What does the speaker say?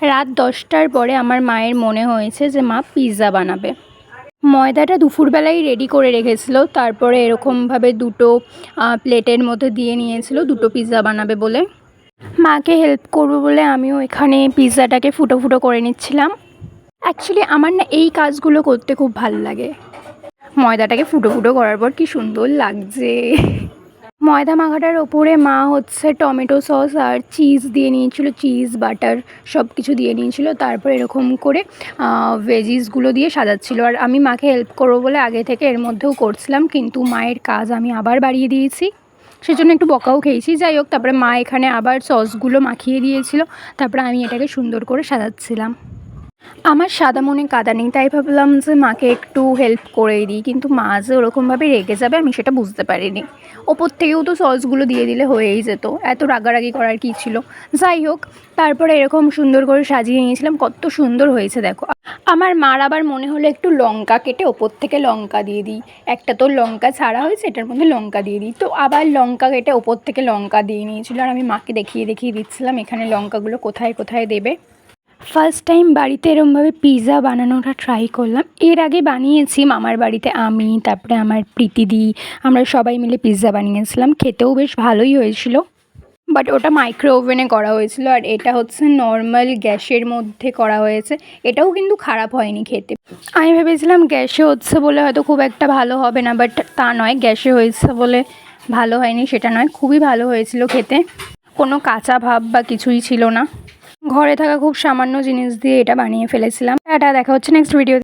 রাত 10টার পরে আমার মায়ের মনে হয়েছে যে মা পিৎজা বানাবে। ময়দাটা দুপুরবেলাই রেডি করে রেখেছিল, তারপরে এরকমভাবে দুটো প্লেটের মধ্যে দিয়ে নিয়েছিল দুটো পিৎজা বানাবে বলে। মাকে হেল্প করবো বলে আমিও এখানে পিৎজাটাকে ফুটো ফুটো করে নিচ্ছিলাম। অ্যাকচুয়ালি আমার না এই কাজগুলো করতে খুব ভালো লাগে। ময়দাটাকে ফুটো ফুটো করার পর কি সুন্দর লাগছে। ময়দা মাখাটার ওপরে মা টমেটো সস আর চিজ দিয়ে নিয়েছিল, চিজ বাটার সব কিছু দিয়ে নিয়েছিল। তারপর এরকম করে ভেজিসগুলো দিয়ে সাজাচ্ছিল, আর আমি মাকে হেল্প করবো বলে আগে থেকে এর মধ্যেও করছিলাম, কিন্তু মায়ের কাজ আমি আবার বাড়িয়ে দিয়েছি, সেজন্য একটু বকাও খেয়েছি। যাই হোক, তারপরে মা এখানে আবার সসগুলো মাখিয়ে দিয়েছিল, তারপরে আমি এটাকে সুন্দর করে সাজাচ্ছিলাম। আমার সাদা মনে কাদা নেই, তাই ভাবলাম যে মাকে একটু হেল্প করেই দিই, কিন্তু মা যে ওরকমভাবে রেগে যাবে আমি সেটা বুঝতে পারিনি। ওপর থেকেও তো সসগুলো দিয়ে দিলে হয়েই যেত, এত রাগারাগি করার কী ছিল। যাই হোক, তারপরে এরকম সুন্দর করে সাজিয়ে নিয়েছিলাম, কত সুন্দর হয়েছে দেখো। আমার মার আবার মনে হলো একটু লঙ্কা কেটে ওপর থেকে লঙ্কা দিয়ে দিই, একটা তো লঙ্কা ছাড়া হয়েছে, এটার মধ্যে লঙ্কা দিয়ে দিই, তো আবার লঙ্কা কেটে ওপর থেকে লঙ্কা দিয়ে নিয়েছিল, আর আমি মাকে দেখিয়ে দেখিয়ে দিচ্ছিলাম এখানে লঙ্কাগুলো কোথায় কোথায় দেবে। ফার্স্ট টাইম বাড়িতে এরমভাবে পিৎজা বানানোটা ট্রাই করলাম। এর আগে বানিয়েছি মামার বাড়িতে, আমি তারপরে আমার প্রীতিদি, আমরা সবাই মিলে পিৎজা বানিয়েছিলাম, খেতেও বেশ ভালোই হয়েছিল। বাট ওটা মাইক্রো ওভেনে করা হয়েছিল, আর এটা নর্মাল গ্যাসের মধ্যে করা হয়েছে। এটাও কিন্তু খারাপ হয়নি খেতে। আমি ভেবেছিলাম গ্যাসে বলে হয়তো খুব একটা ভালো হবে না, বাট তা নয়, গ্যাসে হয়েছে বলে ভালো হয়নি সেটা নয়, খুবই ভালো হয়েছিল খেতে। কোনো কাঁচা ভাব বা কিছুই ছিল না। ঘরে থাকা খুব সামান্য জিনিস দিয়ে এটা বানিয়ে ফেলেছিলাম। এটা দেখা হচ্ছে নেক্সট ভিডিও।